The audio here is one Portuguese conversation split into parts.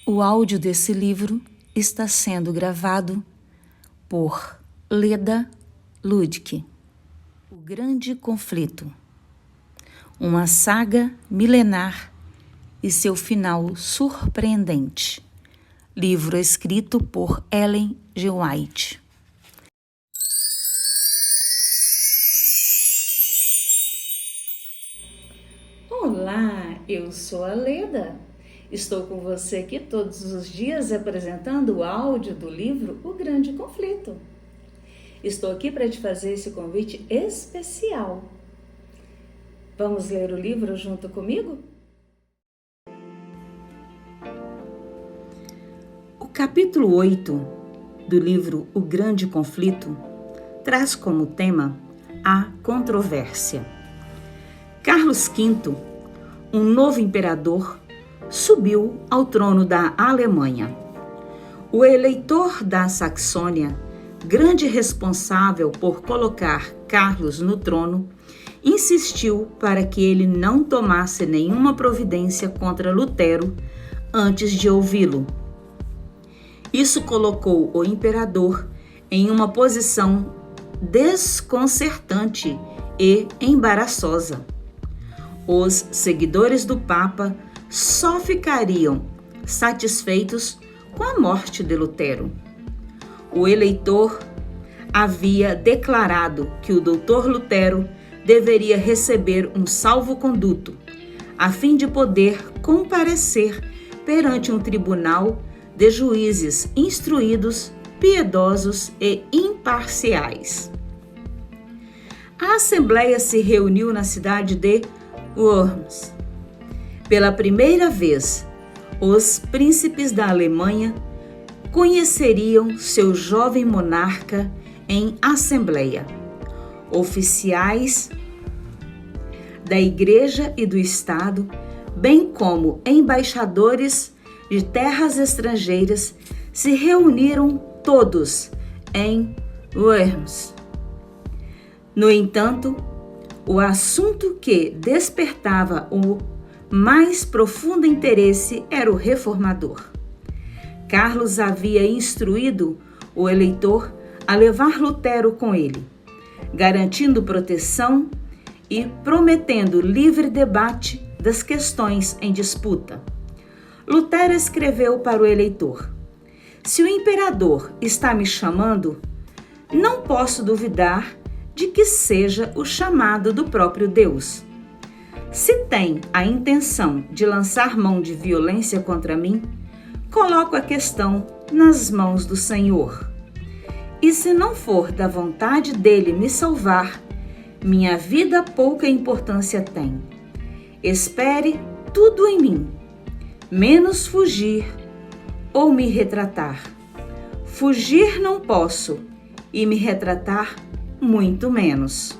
O áudio desse livro está sendo gravado por Leda Ludwig. O Grande Conflito. Uma saga milenar e seu final surpreendente. Livro escrito por Ellen G. White. Olá, eu sou a Leda. Estou com você aqui todos os dias apresentando o áudio do livro O Grande Conflito. Estou aqui para te fazer esse convite especial. Vamos ler o livro junto comigo? O capítulo 8 do livro O Grande Conflito traz como tema a controvérsia. Carlos V, um novo imperador, subiu ao trono da Alemanha. O eleitor da Saxônia, grande responsável por colocar Carlos no trono, insistiu para que ele não tomasse nenhuma providência contra Lutero antes de ouvi-lo. Isso colocou o imperador em uma posição desconcertante e embaraçosa. Os seguidores do Papa só ficariam satisfeitos com a morte de Lutero. O eleitor havia declarado que o Dr. Lutero deveria receber um salvo-conduto, a fim de poder comparecer perante um tribunal de juízes instruídos, piedosos e imparciais. A Assembleia se reuniu na cidade de Worms. Pela primeira vez, os príncipes da Alemanha conheceriam seu jovem monarca em assembleia. Oficiais da Igreja e do Estado, bem como embaixadores de terras estrangeiras, se reuniram todos em Worms. No entanto, o assunto que despertava o mais profundo interesse era o reformador. Carlos havia instruído o eleitor a levar Lutero com ele, garantindo proteção e prometendo livre debate das questões em disputa. Lutero escreveu para o eleitor: "Se o imperador está me chamando, não posso duvidar de que seja o chamado do próprio Deus. Se tem a intenção de lançar mão de violência contra mim, coloco a questão nas mãos do Senhor. E se não for da vontade dele me salvar, minha vida pouca importância tem. Espere tudo em mim, menos fugir ou me retratar. Fugir não posso e me retratar muito menos."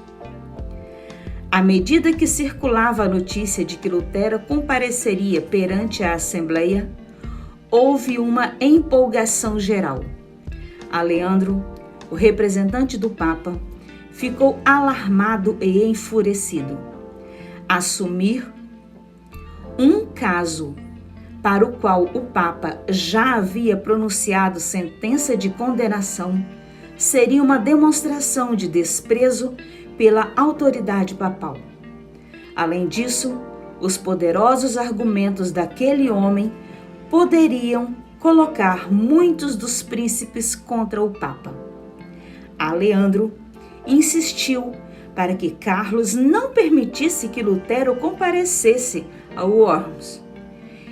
À medida que circulava a notícia de que Lutero compareceria perante a Assembleia, houve uma empolgação geral. Aleandro, o representante do Papa, ficou alarmado e enfurecido. Assumir um caso para o qual o Papa já havia pronunciado sentença de condenação seria uma demonstração de desprezo pela autoridade papal. Além disso, os poderosos argumentos daquele homem poderiam colocar muitos dos príncipes contra o Papa. Aleandro insistiu para que Carlos não permitisse que Lutero comparecesse a Worms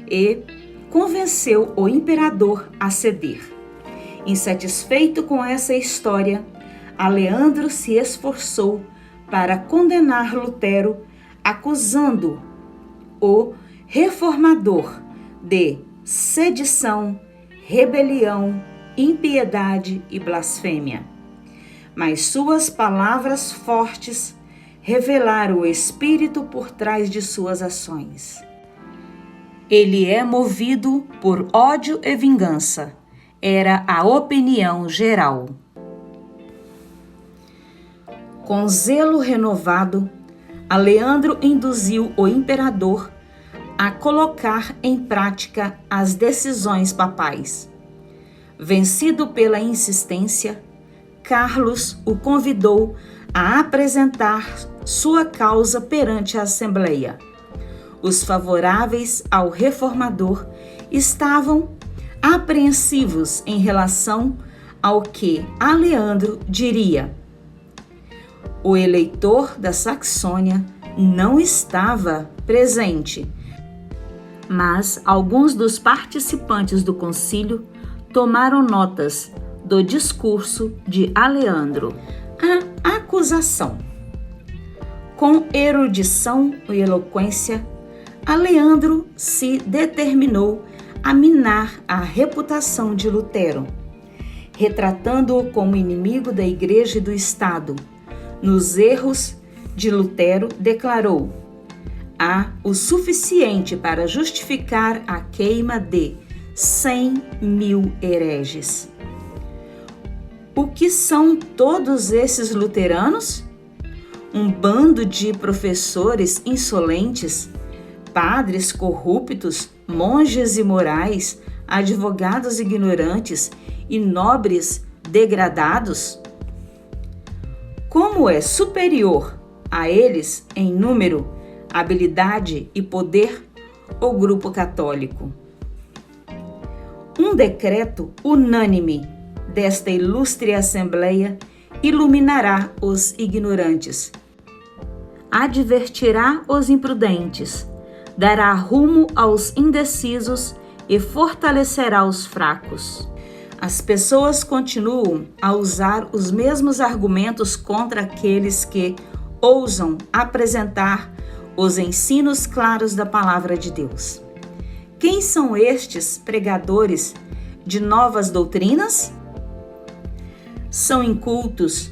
e convenceu o imperador a ceder. Insatisfeito com essa história, Aleandro se esforçou para condenar Lutero, acusando o reformador de sedição, rebelião, impiedade e blasfêmia. Mas suas palavras fortes revelaram o espírito por trás de suas ações. Ele é movido por ódio e vingança, era a opinião geral. Com zelo renovado, Aleandro induziu o imperador a colocar em prática as decisões papais. Vencido pela insistência, Carlos o convidou a apresentar sua causa perante a Assembleia. Os favoráveis ao reformador estavam apreensivos em relação ao que Aleandro diria. O eleitor da Saxônia não estava presente, mas alguns dos participantes do concílio tomaram notas do discurso de Aleandro. A acusação. Com erudição e eloquência, Aleandro se determinou a minar a reputação de Lutero, retratando-o como inimigo da Igreja e do Estado. Nos erros de Lutero, declarou: há o suficiente para justificar a queima de 100.000 hereges. O que são todos esses luteranos? Um bando de professores insolentes, padres corruptos, monges imorais, advogados ignorantes e nobres degradados? Como é superior a eles em número, habilidade e poder o grupo católico? Um decreto unânime desta ilustre Assembleia iluminará os ignorantes, advertirá os imprudentes, dará rumo aos indecisos e fortalecerá os fracos. As pessoas continuam a usar os mesmos argumentos contra aqueles que ousam apresentar os ensinos claros da Palavra de Deus. Quem são estes pregadores de novas doutrinas? São incultos,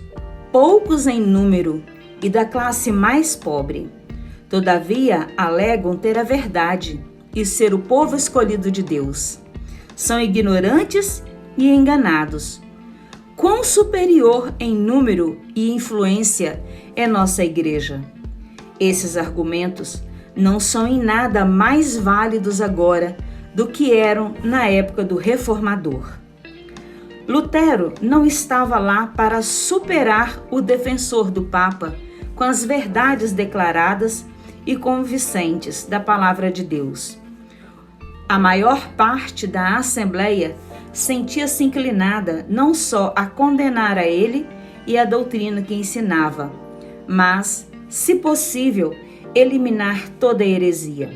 poucos em número e da classe mais pobre. Todavia, alegam ter a verdade e ser o povo escolhido de Deus. São ignorantes e enganados. Quão superior em número e influência é nossa igreja? Esses argumentos não são em nada mais válidos agora do que eram na época do Reformador. Lutero não estava lá para superar o defensor do Papa com as verdades declaradas e convincentes da Palavra de Deus. A maior parte da Assembleia sentia-se inclinada não só a condenar a ele e a doutrina que ensinava, mas, se possível, eliminar toda a heresia.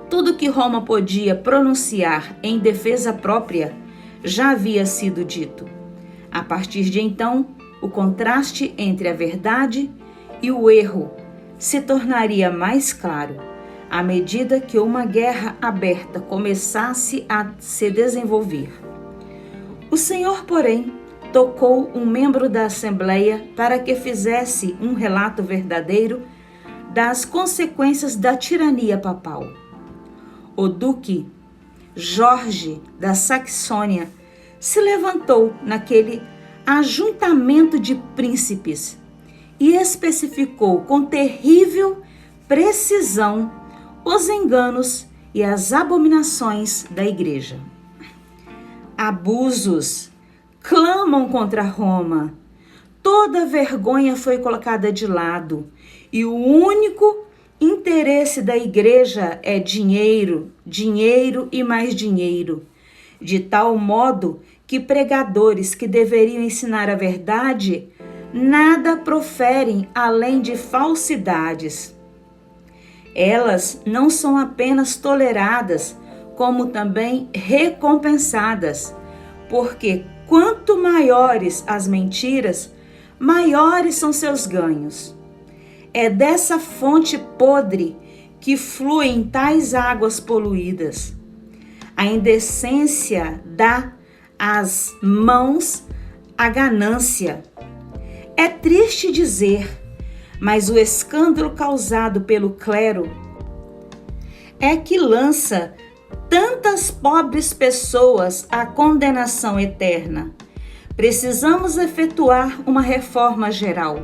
Tudo que Roma podia pronunciar em defesa própria já havia sido dito. A partir de então, o contraste entre a verdade e o erro se tornaria mais claro à medida que uma guerra aberta começasse a se desenvolver. O Senhor, porém, tocou um membro da Assembleia para que fizesse um relato verdadeiro das consequências da tirania papal. O duque Jorge da Saxônia se levantou naquele ajuntamento de príncipes e especificou com terrível precisão os enganos e as abominações da Igreja. Abusos clamam contra Roma. Toda vergonha foi colocada de lado e o único interesse da Igreja é dinheiro, dinheiro e mais dinheiro, de tal modo que pregadores que deveriam ensinar a verdade nada proferem além de falsidades. Elas não são apenas toleradas, como também recompensadas, porque quanto maiores as mentiras, maiores são seus ganhos. É dessa fonte podre que fluem tais águas poluídas. A indecência dá às mãos a ganância. É triste dizer, mas o escândalo causado pelo clero é que lança tantas pobres pessoas à condenação eterna. Precisamos efetuar uma reforma geral.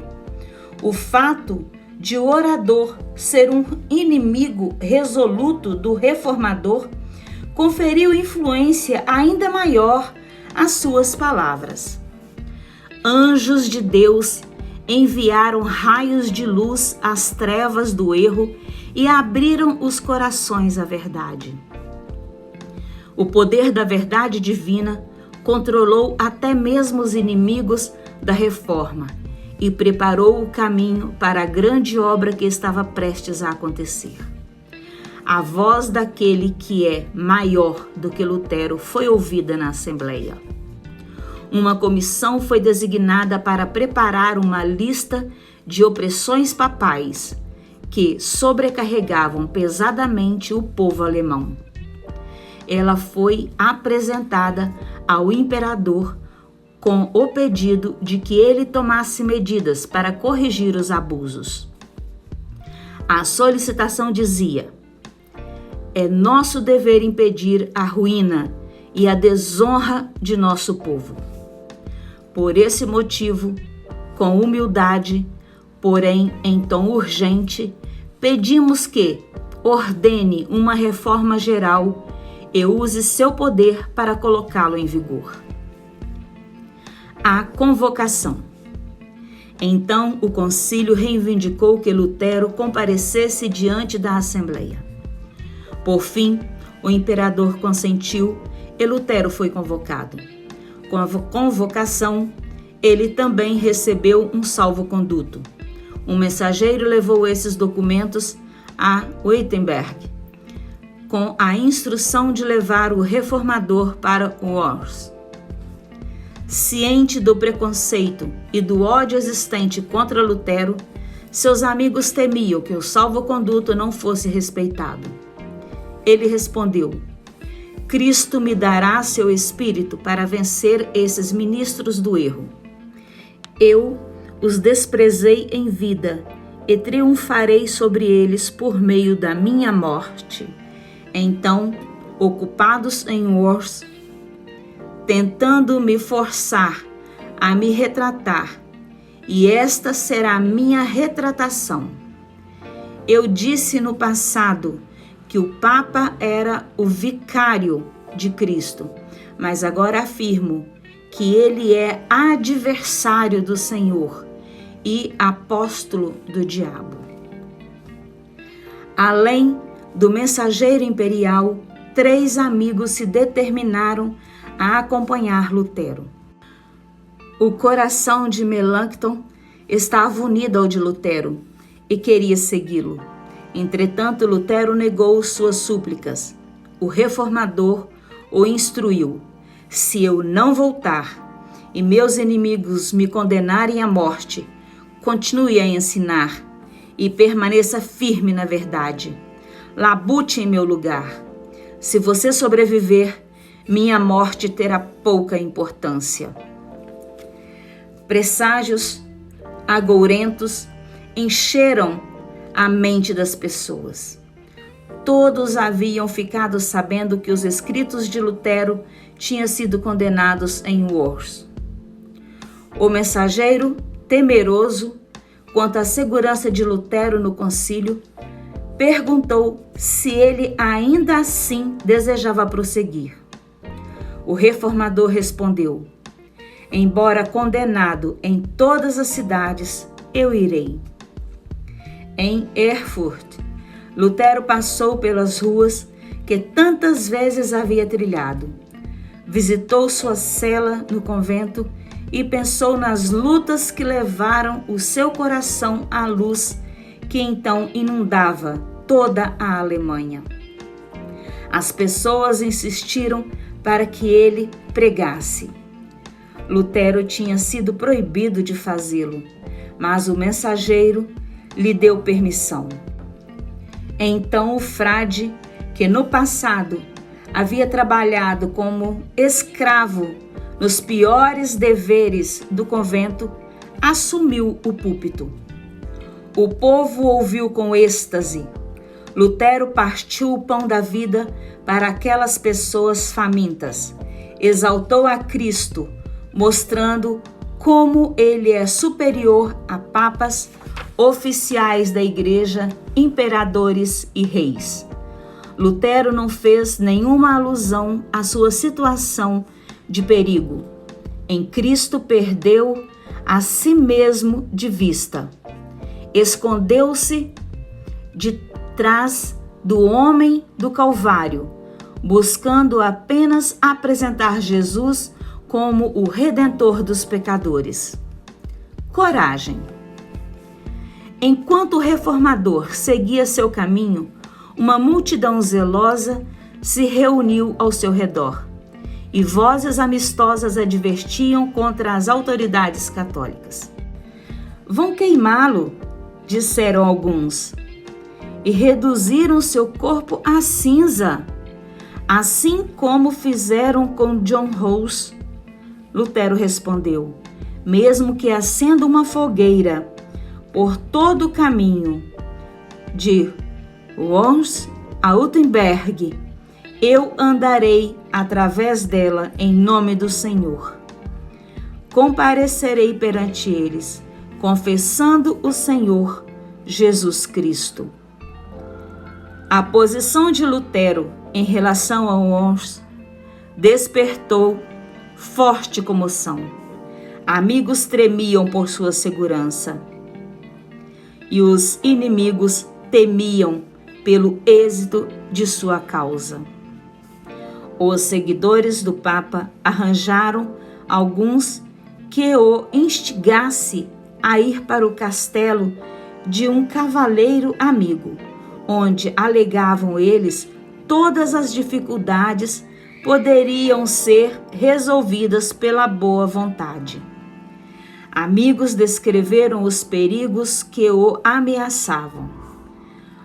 O fato de orador ser um inimigo resoluto do reformador, conferiu influência ainda maior às suas palavras. Anjos de Deus enviaram raios de luz às trevas do erro e abriram os corações à verdade. O poder da verdade divina controlou até mesmo os inimigos da reforma e preparou o caminho para a grande obra que estava prestes a acontecer. A voz daquele que é maior do que Lutero foi ouvida na Assembleia. Uma comissão foi designada para preparar uma lista de opressões papais que sobrecarregavam pesadamente o povo alemão. Ela foi apresentada ao imperador com o pedido de que ele tomasse medidas para corrigir os abusos. A solicitação dizia: é nosso dever impedir a ruína e a desonra de nosso povo. Por esse motivo, com humildade, porém em tom urgente, pedimos que ordene uma reforma geral e use seu poder para colocá-lo em vigor. A convocação. Então, o concílio reivindicou que Lutero comparecesse diante da Assembleia. Por fim, o imperador consentiu e Lutero foi convocado. Com a convocação, ele também recebeu um salvo-conduto. Um mensageiro levou esses documentos a Wittenberg, com a instrução de levar o reformador para Worms. Ciente do preconceito e do ódio existente contra Lutero, seus amigos temiam que o salvo-conduto não fosse respeitado. Ele respondeu: Cristo me dará seu espírito para vencer esses ministros do erro. Eu os desprezei em vida e triunfarei sobre eles por meio da minha morte. Então, ocupados em Worms, tentando me forçar a me retratar, e esta será a minha retratação. Eu disse no passado que o Papa era o vicário de Cristo, mas agora afirmo que ele é adversário do Senhor e apóstolo do diabo. Além do mensageiro imperial, 3 amigos se determinaram a acompanhar Lutero. O coração de Melanchthon estava unido ao de Lutero e queria segui-lo. Entretanto, Lutero negou suas súplicas. O reformador o instruiu: se eu não voltar e meus inimigos me condenarem à morte, continue a ensinar e permaneça firme na verdade. Labute em meu lugar. Se você sobreviver, minha morte terá pouca importância. Presságios agourentos encheram a mente das pessoas. Todos haviam ficado sabendo que os escritos de Lutero tinham sido condenados em Worms. O mensageiro, temeroso quanto à segurança de Lutero no concílio, perguntou se ele ainda assim desejava prosseguir. O reformador respondeu: embora condenado em todas as cidades, eu irei. Em Erfurt, Lutero passou pelas ruas que tantas vezes havia trilhado. Visitou sua cela no convento e pensou nas lutas que levaram o seu coração à luz que então inundava toda a Alemanha. As pessoas insistiram para que ele pregasse. Lutero tinha sido proibido de fazê-lo, mas o mensageiro lhe deu permissão. Então o frade, que no passado havia trabalhado como escravo nos piores deveres do convento, assumiu o púlpito. O povo ouviu com êxtase. Lutero partiu o pão da vida para aquelas pessoas famintas. Exaltou a Cristo, mostrando como ele é superior a papas oficiais da igreja, imperadores e reis. Lutero não fez nenhuma alusão à sua situação de perigo. Em Cristo perdeu a si mesmo de vista. Escondeu-se de trás do homem do Calvário, buscando apenas apresentar Jesus como o Redentor dos pecadores. Coragem. Enquanto o reformador seguia seu caminho, uma multidão zelosa se reuniu ao seu redor, e vozes amistosas advertiam contra as autoridades católicas. Vão queimá-lo, disseram alguns, e reduziram seu corpo a cinza, assim como fizeram com John Hus. Lutero respondeu: mesmo que acenda uma fogueira por todo o caminho de Worms a Wittenberg, eu andarei através dela em nome do Senhor. Comparecerei perante eles, confessando o Senhor Jesus Cristo. A posição de Lutero em relação a Worms despertou forte comoção. Amigos tremiam por sua segurança e os inimigos temiam pelo êxito de sua causa. Os seguidores do Papa arranjaram alguns que o instigasse a ir para o castelo de um cavaleiro amigo, onde alegavam eles todas as dificuldades poderiam ser resolvidas pela boa vontade. Amigos descreveram os perigos que o ameaçavam.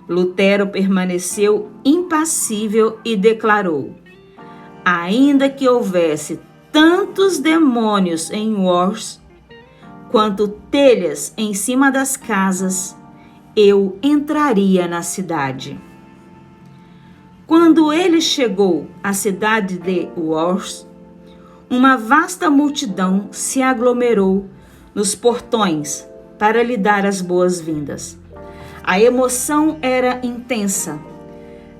Lutero permaneceu impassível e declarou: ainda que houvesse tantos demônios em Worms quanto telhas em cima das casas, eu entraria na cidade. Quando ele chegou à cidade de Worms, uma vasta multidão se aglomerou nos portões para lhe dar as boas-vindas. A emoção era intensa.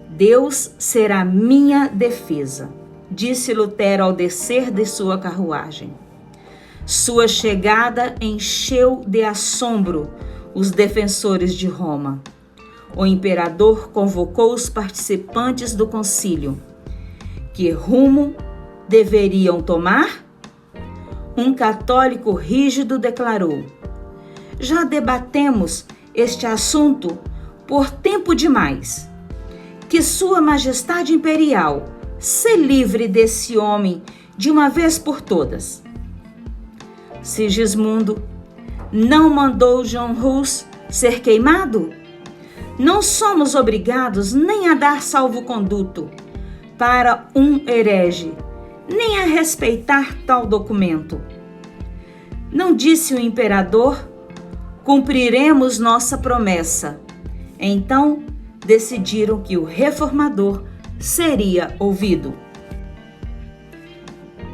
Deus será minha defesa, disse Lutero ao descer de sua carruagem. Sua chegada encheu de assombro os defensores de Roma. O imperador convocou os participantes do concílio. Que rumo deveriam tomar? Um católico rígido declarou: já debatemos este assunto por tempo demais. Que Sua Majestade Imperial se livre desse homem de uma vez por todas. Sigismundo não mandou John Hus ser queimado? Não somos obrigados nem a dar salvo-conduto para um herege, nem a respeitar tal documento. Não disse o imperador: cumpriremos nossa promessa. Então decidiram que o reformador seria ouvido.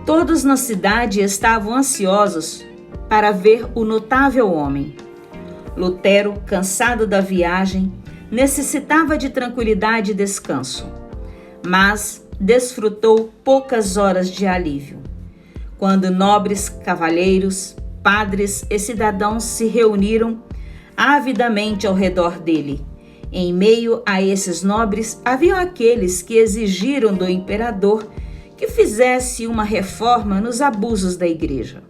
Todos na cidade estavam ansiosos para ver o notável homem. Lutero, cansado da viagem, necessitava de tranquilidade e descanso, mas desfrutou poucas horas de alívio, quando nobres cavalheiros, padres e cidadãos se reuniram avidamente ao redor dele. Em meio a esses nobres, haviam aqueles que exigiram do imperador que fizesse uma reforma nos abusos da igreja.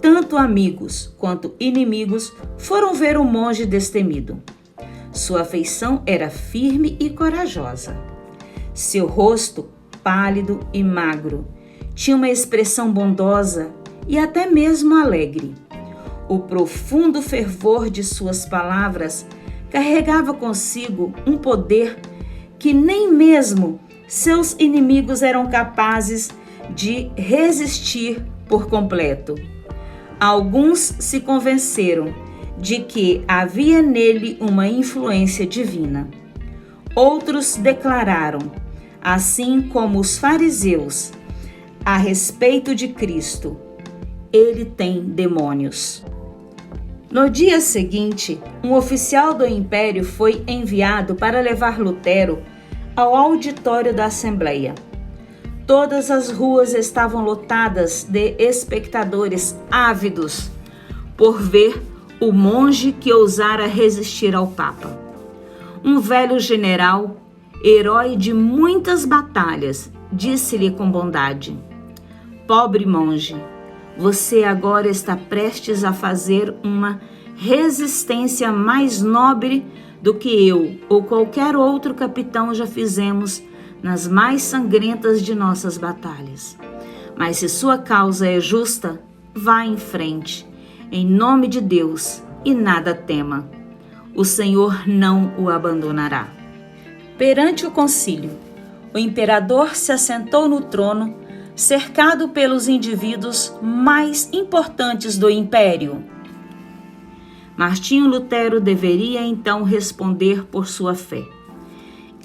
Tanto amigos quanto inimigos foram ver o monge destemido. Sua feição era firme e corajosa. Seu rosto, pálido e magro, tinha uma expressão bondosa e até mesmo alegre. O profundo fervor de suas palavras carregava consigo um poder que nem mesmo seus inimigos eram capazes de resistir por completo. Alguns se convenceram de que havia nele uma influência divina. Outros declararam, assim como os fariseus, a respeito de Cristo: ele tem demônios. No dia seguinte, um oficial do Império foi enviado para levar Lutero ao auditório da Assembleia. Todas as ruas estavam lotadas de espectadores ávidos por ver o monge que ousara resistir ao Papa. Um velho general, herói de muitas batalhas, disse-lhe com bondade: pobre monge, você agora está prestes a fazer uma resistência mais nobre do que eu ou qualquer outro capitão já fizemos nas mais sangrentas de nossas batalhas. Mas se sua causa é justa, vá em frente, em nome de Deus, e nada tema. O Senhor não o abandonará. Perante o concílio, o imperador se assentou no trono, cercado pelos indivíduos mais importantes do império. Martinho Lutero deveria então responder por sua fé.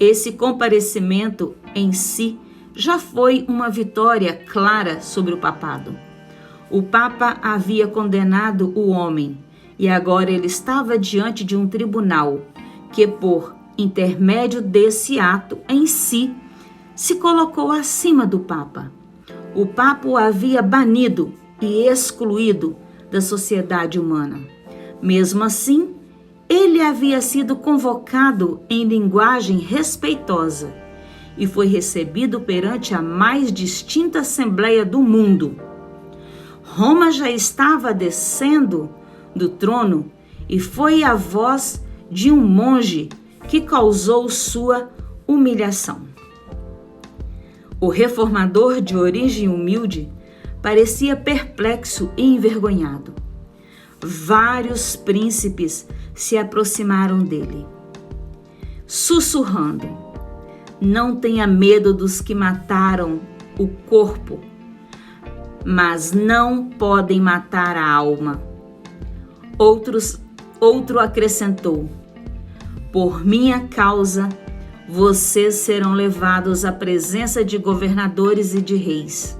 Esse comparecimento em si já foi uma vitória clara sobre o papado. O Papa havia condenado o homem e agora ele estava diante de um tribunal que, por intermédio desse ato em si, se colocou acima do Papa. O Papa o havia banido e excluído da sociedade humana. Mesmo assim, ele havia sido convocado em linguagem respeitosa e foi recebido perante a mais distinta assembleia do mundo. Roma já estava descendo do trono e foi a voz de um monge que causou sua humilhação. O reformador de origem humilde parecia perplexo e envergonhado. Vários príncipes se aproximaram dele, sussurrando: não tenha medo dos que mataram o corpo, mas não podem matar a alma. Outro acrescentou: por minha causa, vocês serão levados à presença de governadores e de reis.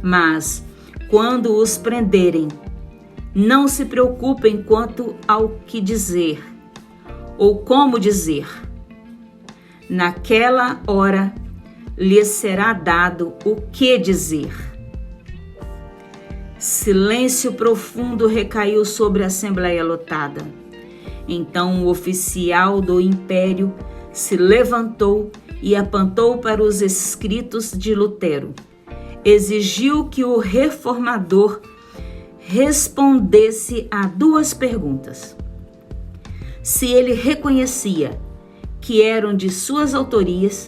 Mas, quando os prenderem, não se preocupem quanto ao que dizer ou como dizer. Naquela hora, lhes será dado o que dizer. Silêncio profundo recaiu sobre a assembleia lotada. Então o oficial do império se levantou e apontou para os escritos de Lutero. Exigiu que o reformador respondesse a duas perguntas: se ele reconhecia que eram de suas autorias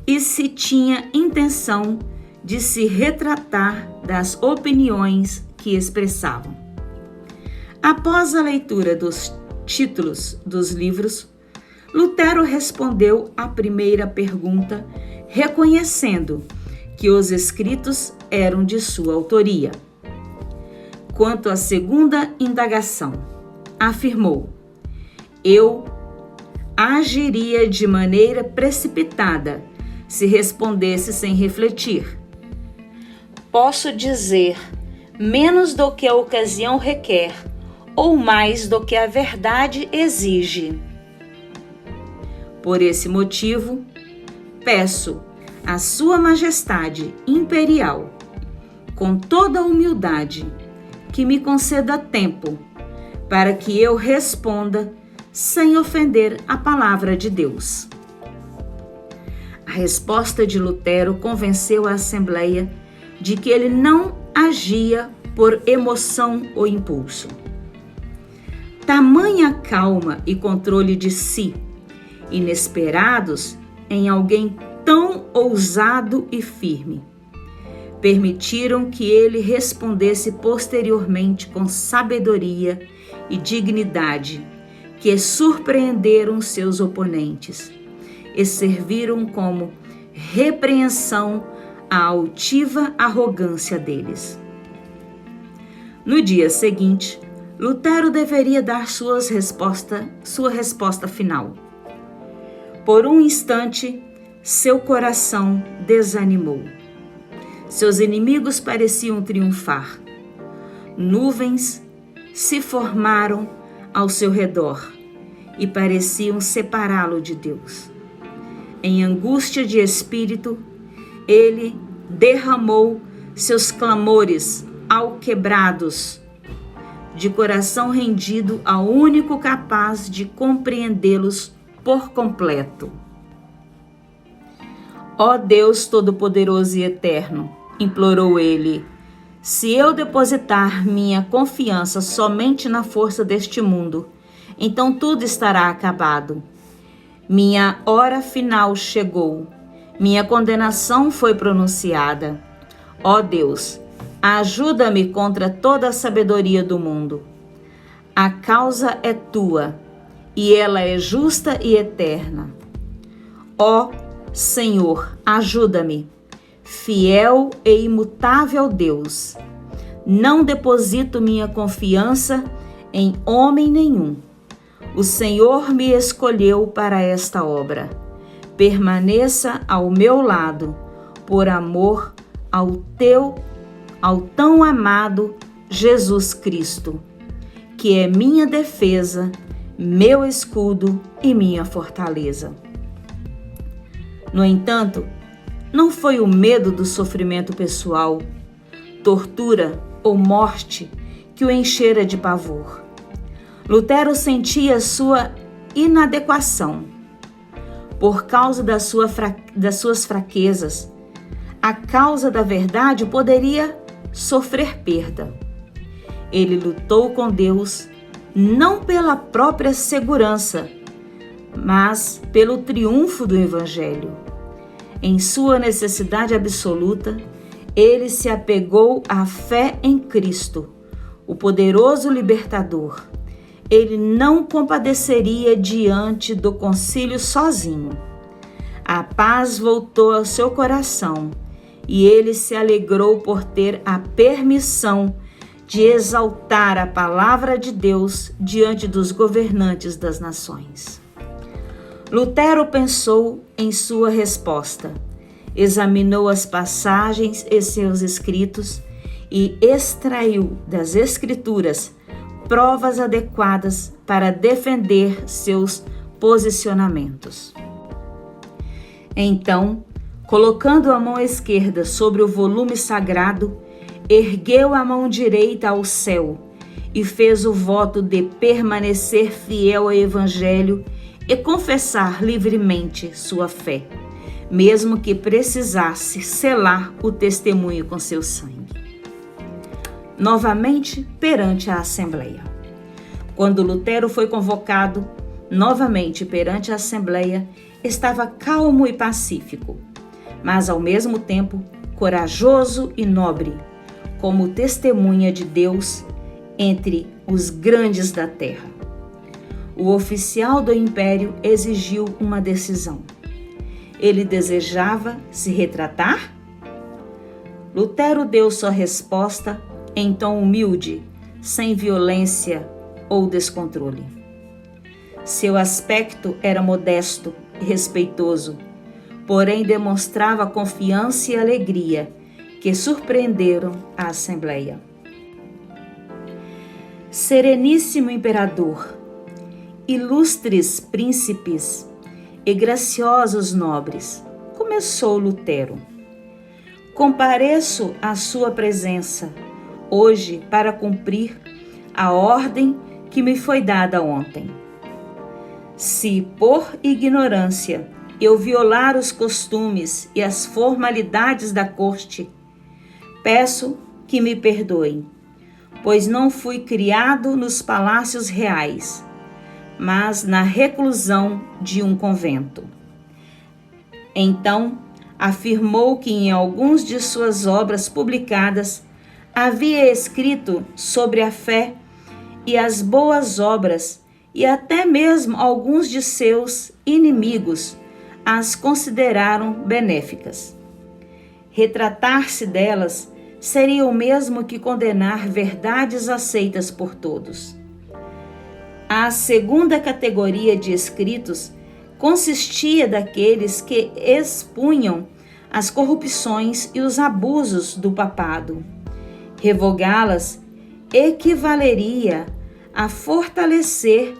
e se tinha intenção de se retratar das opiniões que expressavam. Após a leitura dos títulos dos livros, Lutero respondeu à primeira pergunta, reconhecendo que os escritos eram de sua autoria. Quanto à segunda indagação, afirmou: eu agiria de maneira precipitada se respondesse sem refletir. Posso dizer menos do que a ocasião requer, ou mais do que a verdade exige. Por esse motivo, peço à Sua Majestade Imperial, com toda a humildade, que me conceda tempo para que eu responda sem ofender a palavra de Deus. A resposta de Lutero convenceu a Assembleia de que ele não agia por emoção ou impulso. Tamanha calma e controle de si, inesperados em alguém tão ousado e firme, permitiram que ele respondesse posteriormente com sabedoria e dignidade, que surpreenderam seus oponentes e serviram como repreensão à altiva arrogância deles. No dia seguinte, Lutero deveria dar sua resposta final. Por um instante, seu coração desanimou. Seus inimigos pareciam triunfar. Nuvens se formaram ao seu redor e pareciam separá-lo de Deus. Em angústia de espírito, ele derramou seus clamores alquebrados, de coração rendido ao único capaz de compreendê-los por completo. Ó Deus Todo-Poderoso e Eterno, implorou ele, se eu depositar minha confiança somente na força deste mundo, então tudo estará acabado. Minha hora final chegou, minha condenação foi pronunciada. Ó Deus, ajuda-me contra toda a sabedoria do mundo. A causa é tua, e ela é justa e eterna. Ó Senhor, ajuda-me, fiel e imutável Deus. Não deposito minha confiança em homem nenhum. O Senhor me escolheu para esta obra. Permaneça ao meu lado, por amor ao tão amado Jesus Cristo, que é minha defesa, meu escudo e minha fortaleza. No entanto, não foi o medo do sofrimento pessoal, tortura ou morte que o enchera de pavor. Lutero sentia sua inadequação. Por causa das suas fraquezas, a causa da verdade poderia sofrer perda. Ele lutou com Deus não pela própria segurança, mas pelo triunfo do Evangelho. Em sua necessidade absoluta, ele se apegou à fé em Cristo, o poderoso libertador. Ele não compadeceria diante do concílio sozinho. A paz voltou ao seu coração e ele se alegrou por ter a permissão de exaltar a palavra de Deus diante dos governantes das nações. Lutero pensou em sua resposta, examinou as passagens e seus escritos e extraiu das Escrituras provas adequadas para defender seus posicionamentos. Então, colocando a mão esquerda sobre o volume sagrado, ergueu a mão direita ao céu e fez o voto de permanecer fiel ao Evangelho e confessar livremente sua fé, mesmo que precisasse selar o testemunho com seu sangue. Novamente perante a Assembleia. Quando Lutero foi convocado novamente perante a Assembleia, estava calmo e pacífico, mas ao mesmo tempo corajoso e nobre, como testemunha de Deus entre os grandes da terra. O oficial do império exigiu uma decisão. Ele desejava se retratar? Lutero deu sua resposta em tom humilde, sem violência ou descontrole. Seu aspecto era modesto e respeitoso, porém demonstrava confiança e alegria que surpreenderam a Assembleia. Sereníssimo imperador, ilustres príncipes e graciosos nobres, começou Lutero. Compareço à sua presença hoje para cumprir a ordem que me foi dada ontem. Se por ignorância eu violar os costumes e as formalidades da corte, peço que me perdoem, pois não fui criado nos palácios reais, mas na reclusão de um convento. Então, afirmou que em alguns de suas obras publicadas havia escrito sobre a fé e as boas obras, e até mesmo alguns de seus inimigos as consideraram benéficas. Retratar-se delas seria o mesmo que condenar verdades aceitas por todos. A segunda categoria de escritos consistia daqueles que expunham as corrupções e os abusos do papado. Revogá-las equivaleria a fortalecer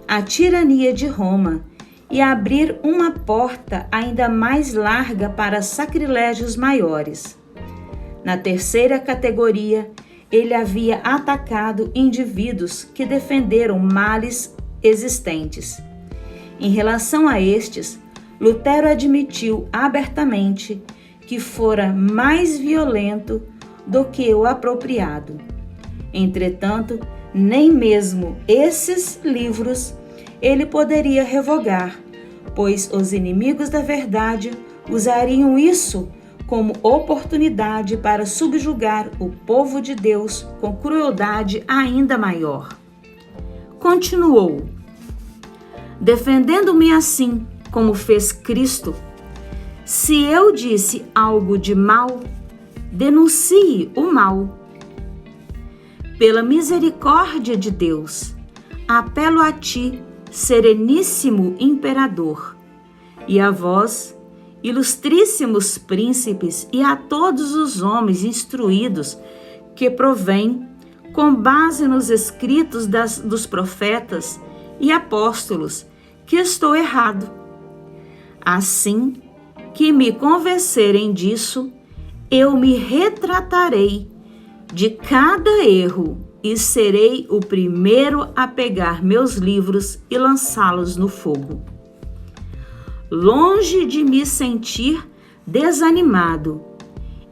a tirania de Roma e abrir uma porta ainda mais larga para sacrilégios maiores. Na terceira categoria, ele havia atacado indivíduos que defenderam males existentes. Em relação a estes, Lutero admitiu abertamente que fora mais violento do que o apropriado. Entretanto, nem mesmo esses livros ele poderia revogar, pois os inimigos da verdade usariam isso como oportunidade para subjugar o povo de Deus com crueldade ainda maior. Continuou: defendendo-me assim, como fez Cristo, se eu disse algo de mal, denuncie o mal. Pela misericórdia de Deus, apelo a ti, sereníssimo imperador, e a vós, ilustríssimos príncipes, e a todos os homens instruídos que provêm, com base nos escritos dos profetas e apóstolos, que estou errado. Assim que me convencerem disso, eu me retratarei de cada erro e serei o primeiro a pegar meus livros e lançá-los no fogo. Longe de me sentir desanimado,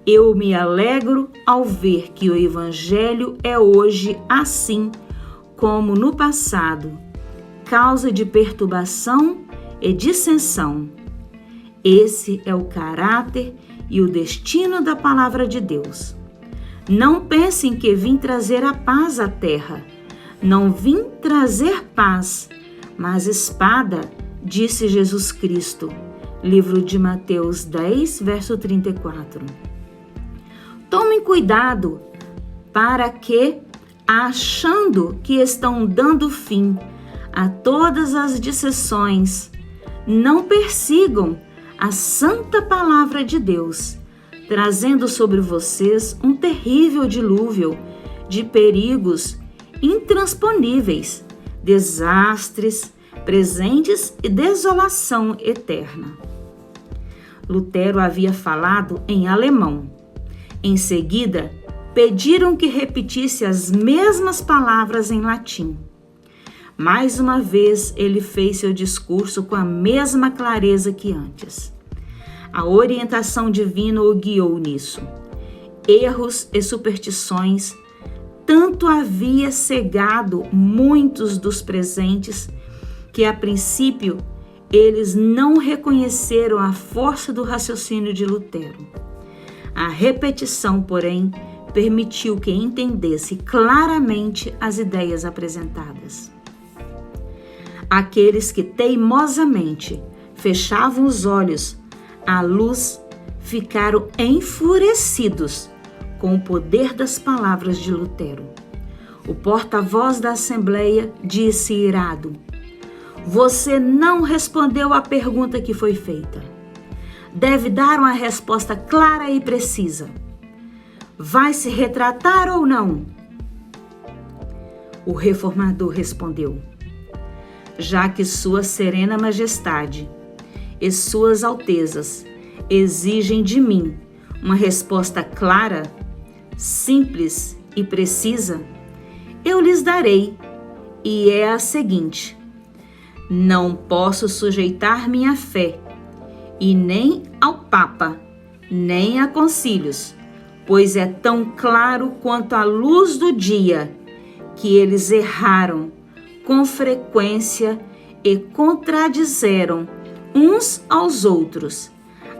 eu me alegro ao ver que o Evangelho é hoje, assim como no passado, causa de perturbação e dissensão. Esse é o caráter e o destino da palavra de Deus. Não pensem que vim trazer a paz à terra. Não vim trazer paz, mas espada, disse Jesus Cristo. Livro de Mateus 10, verso 34. Tomem cuidado para que, achando que estão dando fim a todas as dissensões, não persigam a santa palavra de Deus, trazendo sobre vocês um terrível dilúvio de perigos intransponíveis, desastres presentes e desolação eterna. Lutero havia falado em alemão. Em seguida, pediram que repetisse as mesmas palavras em latim. Mais uma vez, ele fez seu discurso com a mesma clareza que antes. A orientação divina o guiou nisso. Erros e superstições tanto havia cegado muitos dos presentes que, a princípio, eles não reconheceram a força do raciocínio de Lutero. A repetição, porém, permitiu que entendesse claramente as ideias apresentadas. Aqueles que teimosamente fechavam os olhos à luz ficaram enfurecidos com o poder das palavras de Lutero. O porta-voz da Assembleia disse irado: "Você não respondeu à pergunta que foi feita. Deve dar uma resposta clara e precisa. Vai se retratar ou não?" O reformador respondeu: "Já que Sua Serena Majestade e Suas Altezas exigem de mim uma resposta clara, simples e precisa, eu lhes darei, e é a seguinte: não posso sujeitar minha fé, e nem ao Papa, nem a concílios, pois é tão claro quanto a luz do dia que eles erraram com frequência e contradizeram uns aos outros,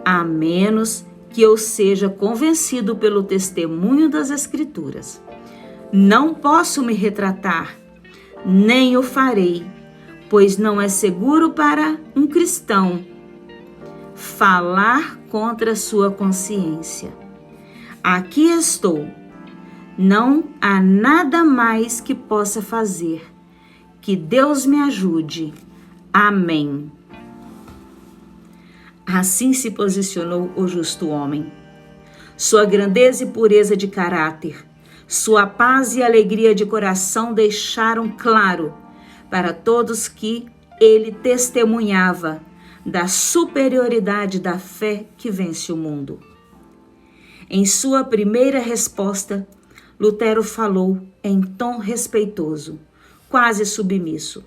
a menos que eu seja convencido pelo testemunho das Escrituras. Não posso me retratar, nem o farei, pois não é seguro para um cristão falar contra sua consciência. Aqui estou. Não há nada mais que possa fazer. Que Deus me ajude. Amém." Assim se posicionou o justo homem. Sua grandeza e pureza de caráter, Sua paz e alegria de coração deixaram claro para todos que ele testemunhava da superioridade da fé que vence o mundo. Em sua primeira resposta, Lutero falou em tom respeitoso, quase submisso.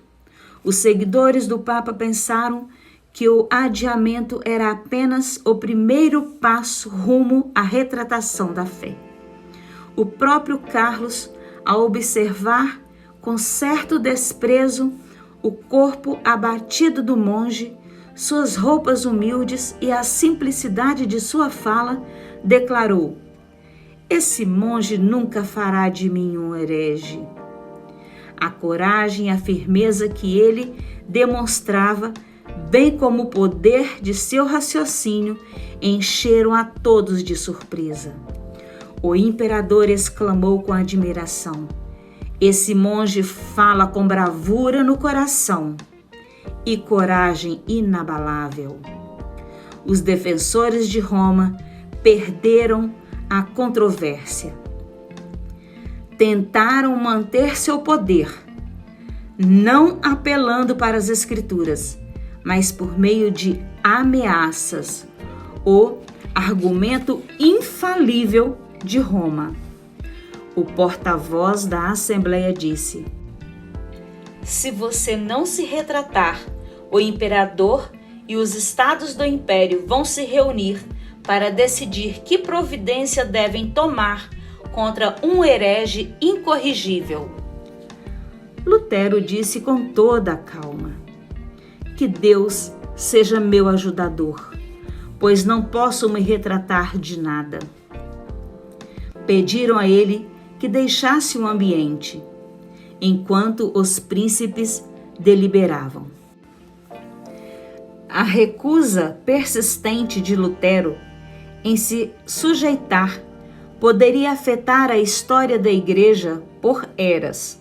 Os seguidores do Papa pensaram que o adiamento era apenas o primeiro passo rumo à retratação da fé. O próprio Carlos, ao observar com certo desprezo o corpo abatido do monge, suas roupas humildes e a simplicidade de sua fala, declarou: "Esse monge nunca fará de mim um herege." A coragem e a firmeza que ele demonstrava, bem como o poder de seu raciocínio, encheram a todos de surpresa. O imperador exclamou com admiração: "Esse monge fala com bravura no coração e coragem inabalável." Os defensores de Roma perderam a controvérsia. Tentaram manter seu poder, não apelando para as Escrituras, mas por meio de ameaças, o argumento infalível de Roma. O porta-voz da Assembleia disse: "Se você não se retratar, o imperador e os estados do império vão se reunir para decidir que providência devem tomar contra um herege incorrigível." Lutero disse com toda a calma: "Que Deus seja meu ajudador, pois não posso me retratar de nada." Pediram a ele que deixasse o ambiente, enquanto os príncipes deliberavam. A recusa persistente de Lutero em se sujeitar poderia afetar a história da Igreja por eras.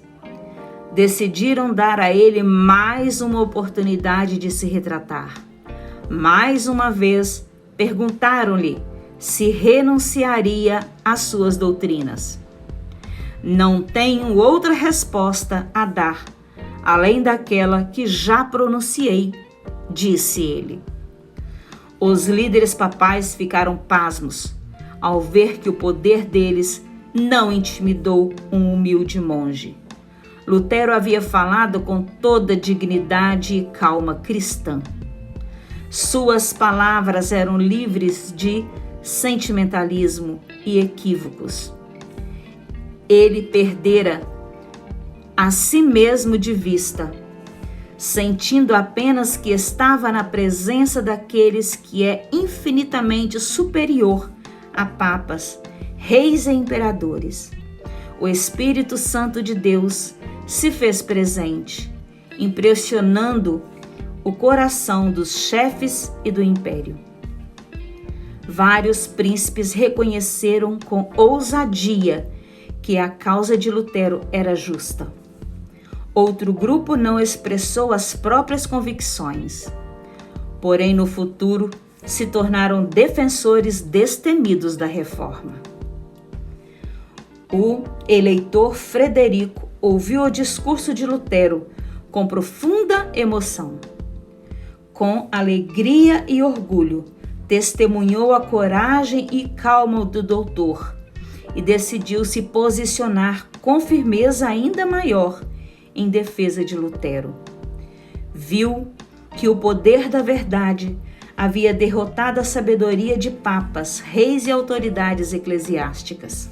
Decidiram dar a ele mais uma oportunidade de se retratar. Mais uma vez, perguntaram-lhe se renunciaria às suas doutrinas. "Não tenho outra resposta a dar, além daquela que já pronunciei", disse ele. Os líderes papais ficaram pasmos ao ver que o poder deles não intimidou um humilde monge. Lutero havia falado com toda dignidade e calma cristã. Suas palavras eram livres de sentimentalismo e equívocos. Ele perdera a si mesmo de vista, sentindo apenas que estava na presença daqueles que é infinitamente superior a papas, reis e imperadores. O Espírito Santo de Deus se fez presente, impressionando o coração dos chefes e do império. Vários príncipes reconheceram com ousadia que a causa de Lutero era justa. Outro grupo não expressou as próprias convicções, porém no futuro se tornaram defensores destemidos da reforma. O eleitor Frederico ouviu o discurso de Lutero com profunda emoção. Com alegria e orgulho, testemunhou a coragem e calma do doutor e decidiu se posicionar com firmeza ainda maior em defesa de Lutero. Viu que o poder da verdade havia derrotado a sabedoria de papas, reis e autoridades eclesiásticas.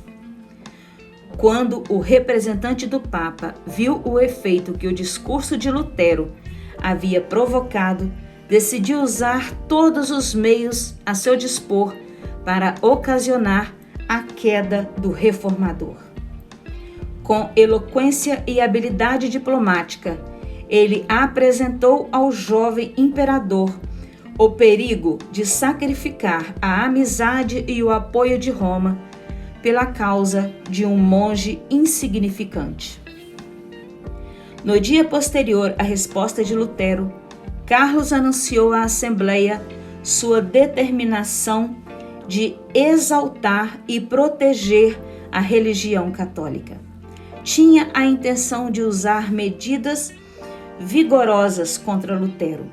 Quando o representante do Papa viu o efeito que o discurso de Lutero havia provocado, decidiu usar todos os meios a seu dispor para ocasionar a queda do reformador. Com eloquência e habilidade diplomática, ele apresentou ao jovem imperador o perigo de sacrificar a amizade e o apoio de Roma pela causa de um monge insignificante. No dia posterior à resposta de Lutero, Carlos anunciou à Assembleia sua determinação de exaltar e proteger a religião católica. Tinha a intenção de usar medidas vigorosas contra Lutero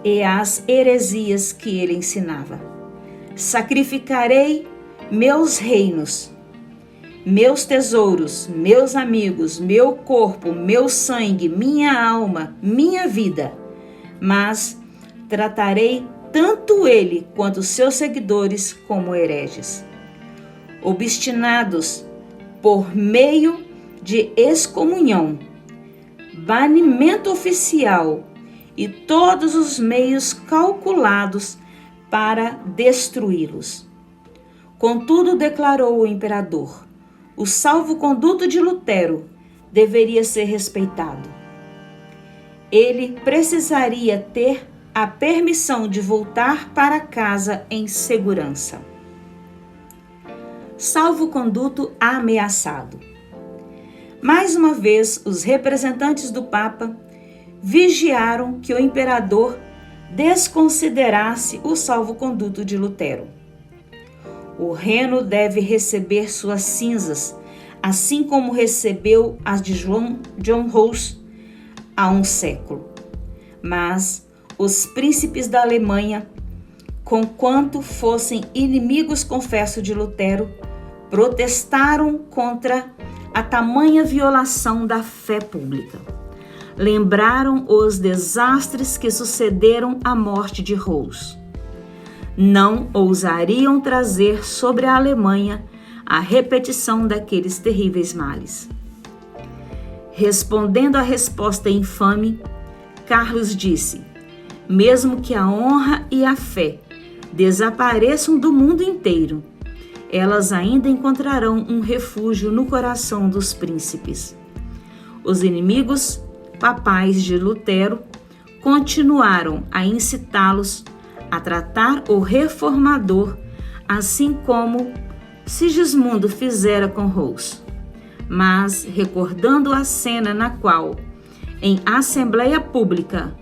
e as heresias que ele ensinava. Sacrificarei meus reinos, meus tesouros, meus amigos, meu corpo, meu sangue, minha alma, minha vida, mas tratarei tanto ele quanto seus seguidores como hereges, obstinados por meio de excomunhão, banimento oficial e todos os meios calculados para destruí-los. Contudo, declarou o imperador, o salvo-conduto de Lutero deveria ser respeitado. Ele precisaria ter a permissão de voltar para casa em segurança. Salvo-conduto ameaçado. Mais uma vez, os representantes do Papa vigiaram que o imperador desconsiderasse o salvo-conduto de Lutero. O Reno deve receber suas cinzas, assim como recebeu as de John Hus há um século. Mas os príncipes da Alemanha, conquanto fossem inimigos confessos de Lutero, protestaram contra a tamanha violação da fé pública. Lembraram os desastres que sucederam à morte de Hus. Não ousariam trazer sobre a Alemanha a repetição daqueles terríveis males. Respondendo à resposta infame, Carlos disse: mesmo que a honra e a fé desapareçam do mundo inteiro, elas ainda encontrarão um refúgio no coração dos príncipes. Os inimigos papais de Lutero continuaram a incitá-los a tratar o reformador assim como Sigismundo fizera com Hus. Mas, recordando a cena na qual, em assembleia pública,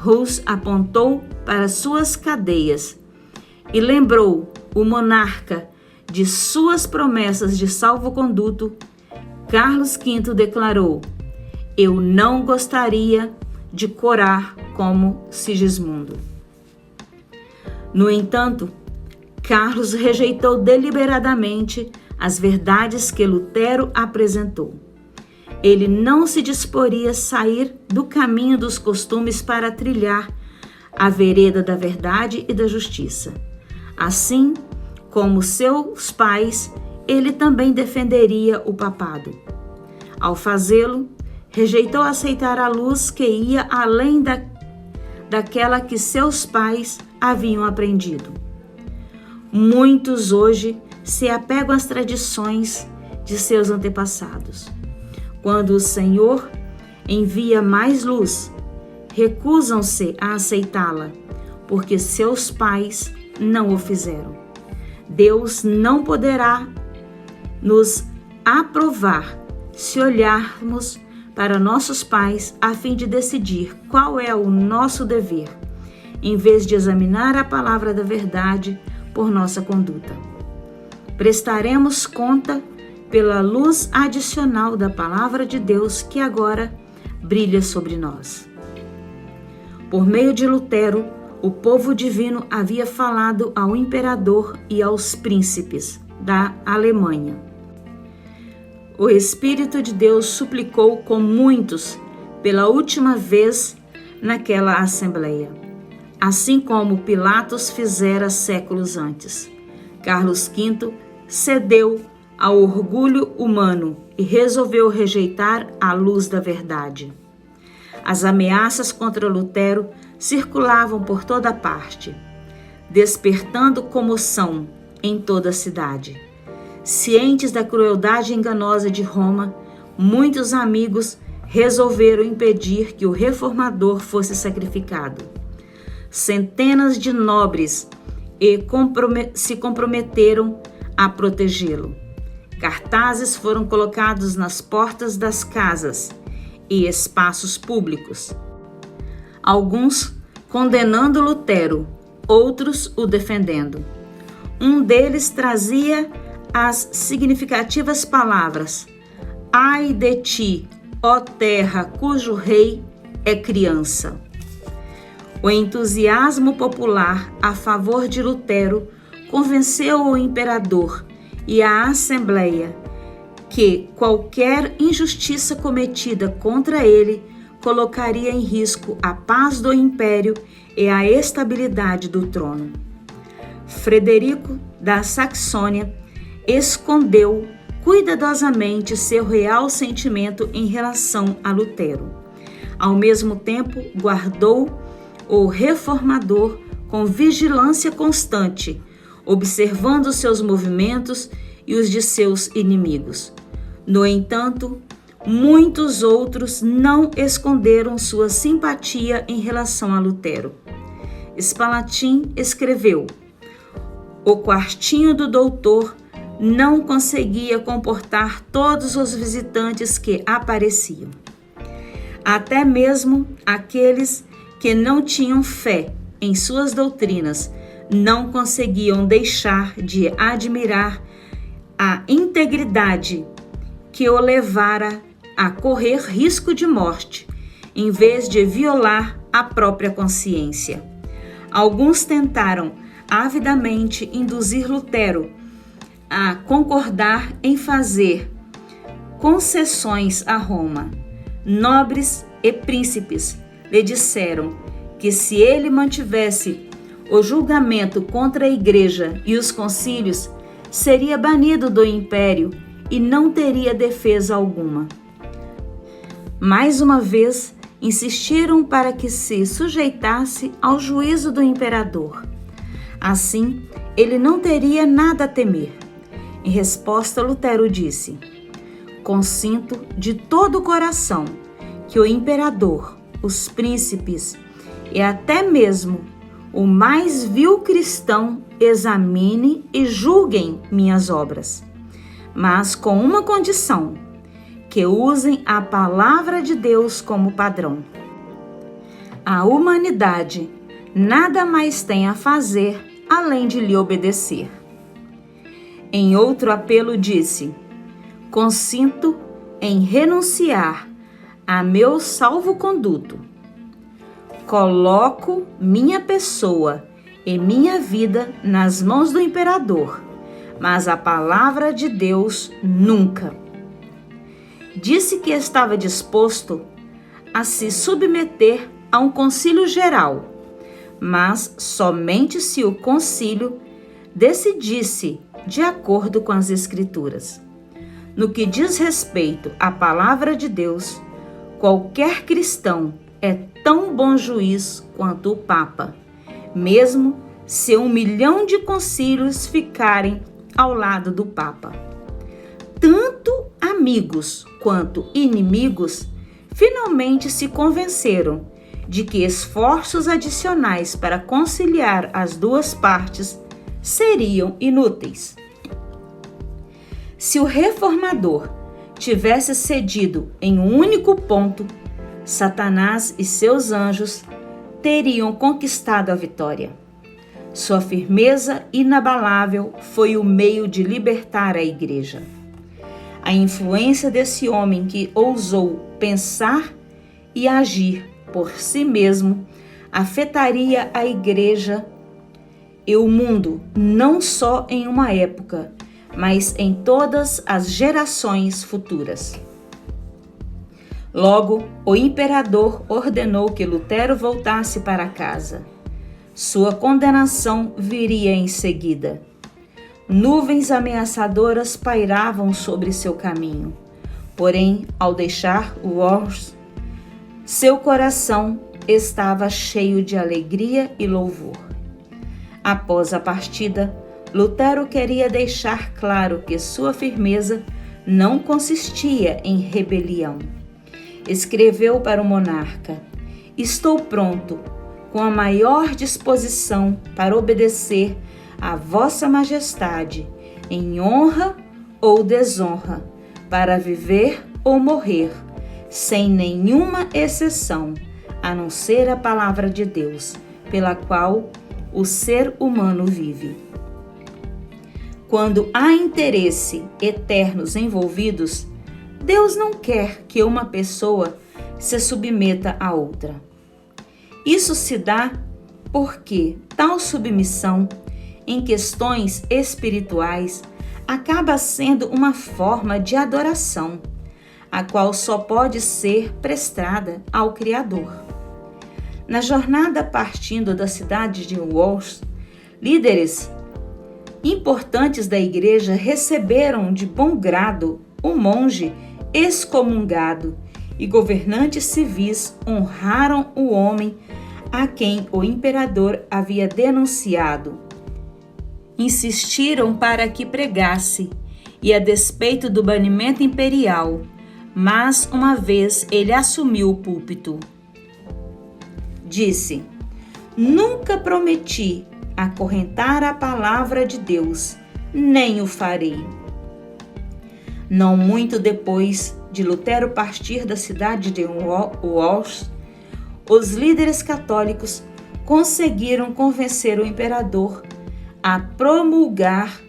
Hus apontou para suas cadeias e lembrou o monarca de suas promessas de salvo-conduto, Carlos V declarou: eu não gostaria de corar como Sigismundo. No entanto, Carlos rejeitou deliberadamente as verdades que Lutero apresentou. Ele não se disporia a sair do caminho dos costumes para trilhar a vereda da verdade e da justiça. Assim como seus pais, ele também defenderia o papado. Ao fazê-lo, rejeitou aceitar a luz que ia além daquela que seus pais haviam aprendido. Muitos hoje se apegam às tradições de seus antepassados. Quando o Senhor envia mais luz, recusam-se a aceitá-la, porque seus pais não o fizeram. Deus não poderá nos aprovar se olharmos para nossos pais a fim de decidir qual é o nosso dever, em vez de examinar a palavra da verdade por nossa conduta. Prestaremos conta pela luz adicional da palavra de Deus que agora brilha sobre nós. Por meio de Lutero, o povo divino havia falado ao imperador e aos príncipes da Alemanha. O Espírito de Deus suplicou com muitos pela última vez naquela assembleia, assim como Pilatos fizera séculos antes. Carlos V cedeu ao orgulho humano e resolveu rejeitar a luz da verdade. As ameaças contra Lutero circulavam por toda parte, despertando comoção em toda a cidade. Cientes da crueldade enganosa de Roma, muitos amigos resolveram impedir que o reformador fosse sacrificado. Centenas de nobres se comprometeram a protegê-lo. Cartazes foram colocados nas portas das casas e espaços públicos, alguns condenando Lutero, outros o defendendo. Um deles trazia as significativas palavras: ai de ti, ó terra, cujo rei é criança. O entusiasmo popular a favor de Lutero convenceu o imperador e a Assembleia que qualquer injustiça cometida contra ele colocaria em risco a paz do império e a estabilidade do trono. Frederico da Saxônia escondeu cuidadosamente seu real sentimento em relação a Lutero. Ao mesmo tempo, guardou o reformador com vigilância constante, observando seus movimentos e os de seus inimigos. No entanto, muitos outros não esconderam sua simpatia em relação a Lutero. Spalatin escreveu: o quartinho do doutor não conseguia comportar todos os visitantes que apareciam. Até mesmo aqueles que não tinham fé em suas doutrinas não conseguiam deixar de admirar a integridade que o levara a correr risco de morte, em vez de violar a própria consciência. Alguns tentaram avidamente induzir Lutero a concordar em fazer concessões a Roma. Nobres e príncipes lhe disseram que se ele mantivesse o julgamento contra a Igreja e os concílios, seria banido do império e não teria defesa alguma. Mais uma vez, insistiram para que se sujeitasse ao juízo do imperador. Assim, ele não teria nada a temer. Em resposta, Lutero disse: consinto de todo o coração que o imperador, os príncipes e até mesmo o mais vil cristão examine e julguem minhas obras, mas com uma condição: que usem a palavra de Deus como padrão. A humanidade nada mais tem a fazer além de lhe obedecer. Em outro apelo disse: consinto em renunciar a meu salvo-conduto. Coloco minha pessoa e minha vida nas mãos do imperador, mas a palavra de Deus nunca. Disse que estava disposto a se submeter a um concílio geral, mas somente se o concílio decidisse de acordo com as Escrituras. No que diz respeito à palavra de Deus, qualquer cristão é tão bom juiz quanto o Papa, mesmo se 1 milhão de concílios ficarem ao lado do Papa. Tanto amigos quanto inimigos finalmente se convenceram de que esforços adicionais para conciliar as duas partes seriam inúteis. Se o reformador tivesse cedido em um único ponto, Satanás e seus anjos teriam conquistado a vitória. Sua firmeza inabalável foi o meio de libertar a Igreja. A influência desse homem que ousou pensar e agir por si mesmo afetaria a Igreja e o mundo não só em uma época, mas em todas as gerações futuras. Logo, o imperador ordenou que Lutero voltasse para casa. Sua condenação viria em seguida. Nuvens ameaçadoras pairavam sobre seu caminho. Porém, ao deixar Worms, seu coração estava cheio de alegria e louvor. Após a partida, Lutero queria deixar claro que sua firmeza não consistia em rebelião. Escreveu para o monarca: estou pronto, com a maior disposição para obedecer a Vossa Majestade, em honra ou desonra, para viver ou morrer, sem nenhuma exceção, a não ser a palavra de Deus, pela qual o ser humano vive. Quando há interesse eternos envolvidos, Deus não quer que uma pessoa se submeta a outra. Isso se dá porque tal submissão em questões espirituais acaba sendo uma forma de adoração, a qual só pode ser prestada ao Criador. Na jornada partindo da cidade de Worms, líderes importantes da igreja receberam de bom grado o monge excomungado e governantes civis honraram o homem a quem o imperador havia denunciado. Insistiram para que pregasse, e a despeito do banimento imperial, mas uma vez ele assumiu o púlpito, disse: "Nunca prometi acorrentar a palavra de Deus, nem o farei." Não muito depois de Lutero partir da cidade de Worms, os líderes católicos conseguiram convencer o imperador a promulgar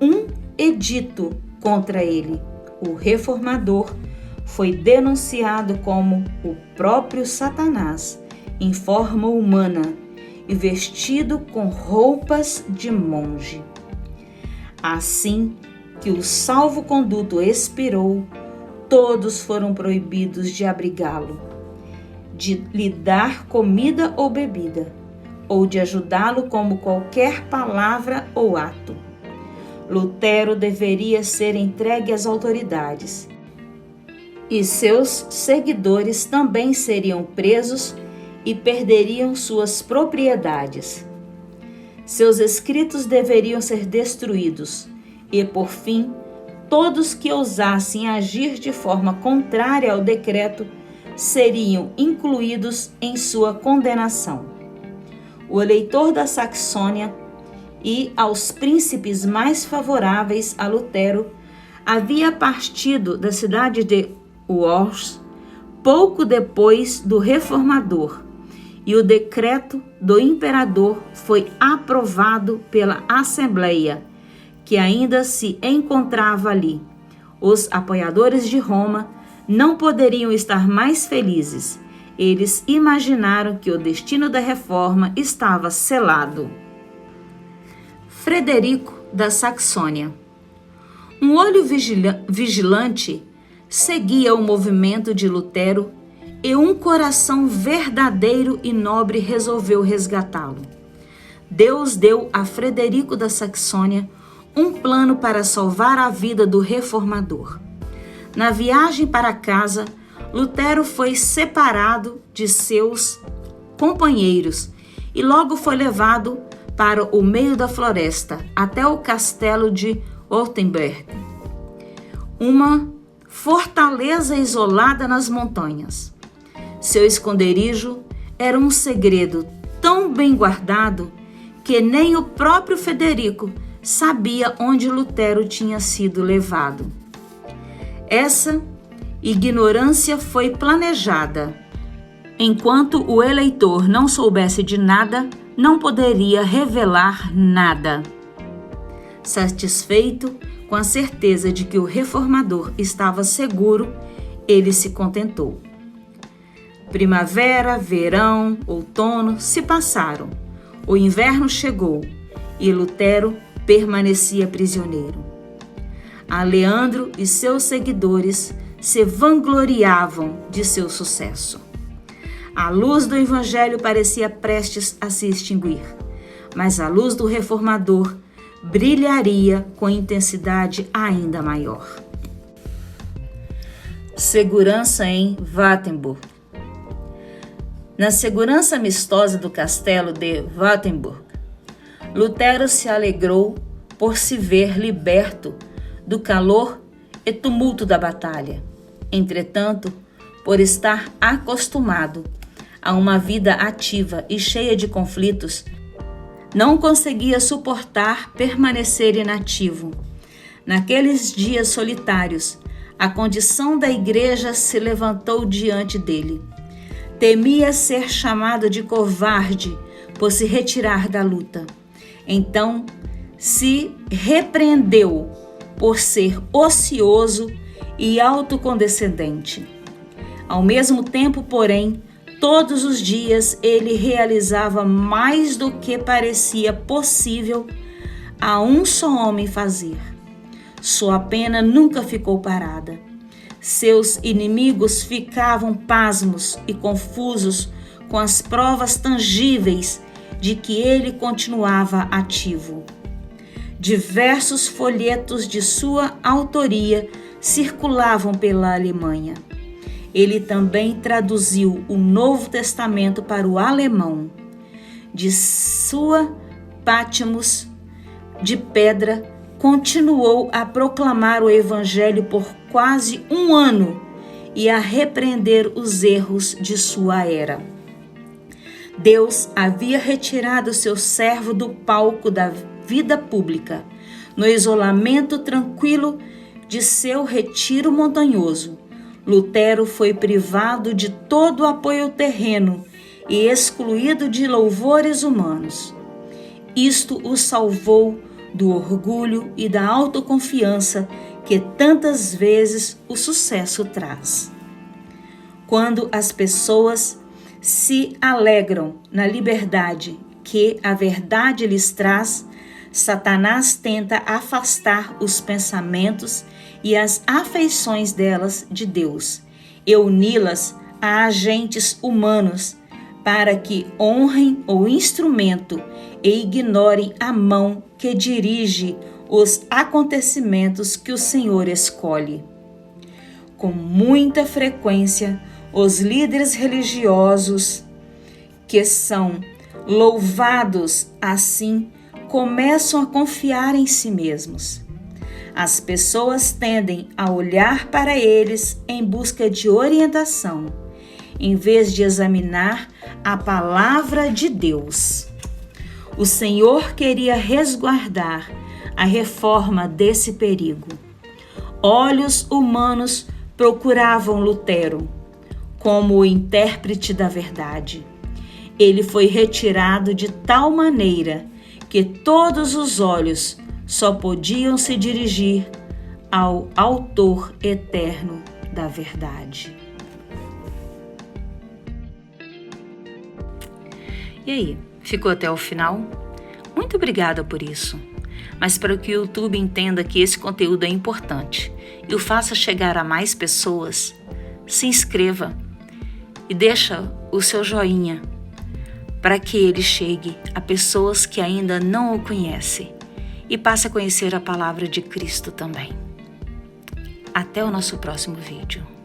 um edito contra ele. O reformador foi denunciado como o próprio Satanás, em forma humana e vestido com roupas de monge. Assim que o salvo-conduto expirou, todos foram proibidos de abrigá-lo, de lhe dar comida ou bebida, ou de ajudá-lo como qualquer palavra ou ato. Lutero deveria ser entregue às autoridades, e seus seguidores também seriam presos e perderiam suas propriedades. Seus escritos deveriam ser destruídos, e, por fim, todos que ousassem agir de forma contrária ao decreto seriam incluídos em sua condenação. O eleitor da Saxônia e aos príncipes mais favoráveis a Lutero havia partido da cidade de Worms pouco depois do reformador, e o decreto do imperador foi aprovado pela Assembleia, que ainda se encontrava ali. Os apoiadores de Roma não poderiam estar mais felizes. Eles imaginaram que o destino da reforma estava selado. Frederico da Saxônia. Um olho vigilante seguia o movimento de Lutero e um coração verdadeiro e nobre resolveu resgatá-lo. Deus deu a Frederico da Saxônia um plano para salvar a vida do reformador. Na viagem para casa, Lutero foi separado de seus companheiros e logo foi levado para o meio da floresta, até o castelo de Wurtemberg, uma fortaleza isolada nas montanhas. Seu esconderijo era um segredo tão bem guardado que nem o próprio Frederico sabia onde Lutero tinha sido levado. Essa ignorância foi planejada. Enquanto o eleitor não soubesse de nada, não poderia revelar nada. Satisfeito com a certeza de que o reformador estava seguro, ele se contentou. Primavera, verão, outono se passaram. O inverno chegou e Lutero permanecia prisioneiro. Aleandro e seus seguidores se vangloriavam de seu sucesso. A luz do Evangelho parecia prestes a se extinguir, mas a luz do reformador brilharia com intensidade ainda maior. Segurança em Wartenburg. Na segurança amistosa do castelo de Wartenburg, Lutero se alegrou por se ver liberto do calor e tumulto da batalha. Entretanto, por estar acostumado a uma vida ativa e cheia de conflitos, não conseguia suportar permanecer inativo. Naqueles dias solitários, a condição da igreja se levantou diante dele. Temia ser chamado de covarde por se retirar da luta. Então, se repreendeu por ser ocioso e autocondescendente. Ao mesmo tempo, porém, todos os dias ele realizava mais do que parecia possível a um só homem fazer. Sua pena nunca ficou parada. Seus inimigos ficavam pasmos e confusos com as provas tangíveis de que ele continuava ativo. Diversos folhetos de sua autoria circulavam pela Alemanha. Ele também traduziu o Novo Testamento para o alemão. De sua Patmos de pedra, continuou a proclamar o Evangelho por quase um ano e a repreender os erros de sua era. Deus havia retirado seu servo do palco da vida pública, no isolamento tranquilo de seu retiro montanhoso. Lutero foi privado de todo o apoio terreno e excluído de louvores humanos. Isto o salvou do orgulho e da autoconfiança que tantas vezes o sucesso traz. Quando as pessoas se alegram na liberdade que a verdade lhes traz, Satanás tenta afastar os pensamentos e as afeições delas de Deus e uni-las a agentes humanos para que honrem o instrumento e ignorem a mão que dirige os acontecimentos que o Senhor escolhe. Com muita frequência, os líderes religiosos que são louvados assim começam a confiar em si mesmos. As pessoas tendem a olhar para eles em busca de orientação, em vez de examinar a palavra de Deus. O Senhor queria resguardar a reforma desse perigo. Olhos humanos procuravam Lutero como o intérprete da verdade. Ele foi retirado de tal maneira que todos os olhos só podiam se dirigir ao Autor eterno da verdade. E aí, ficou até o final? Muito obrigada por isso. Mas para que o YouTube entenda que esse conteúdo é importante e o faça chegar a mais pessoas, se inscreva e deixa o seu joinha para que ele chegue a pessoas que ainda não o conhecem e passe a conhecer a palavra de Cristo também. Até o nosso próximo vídeo.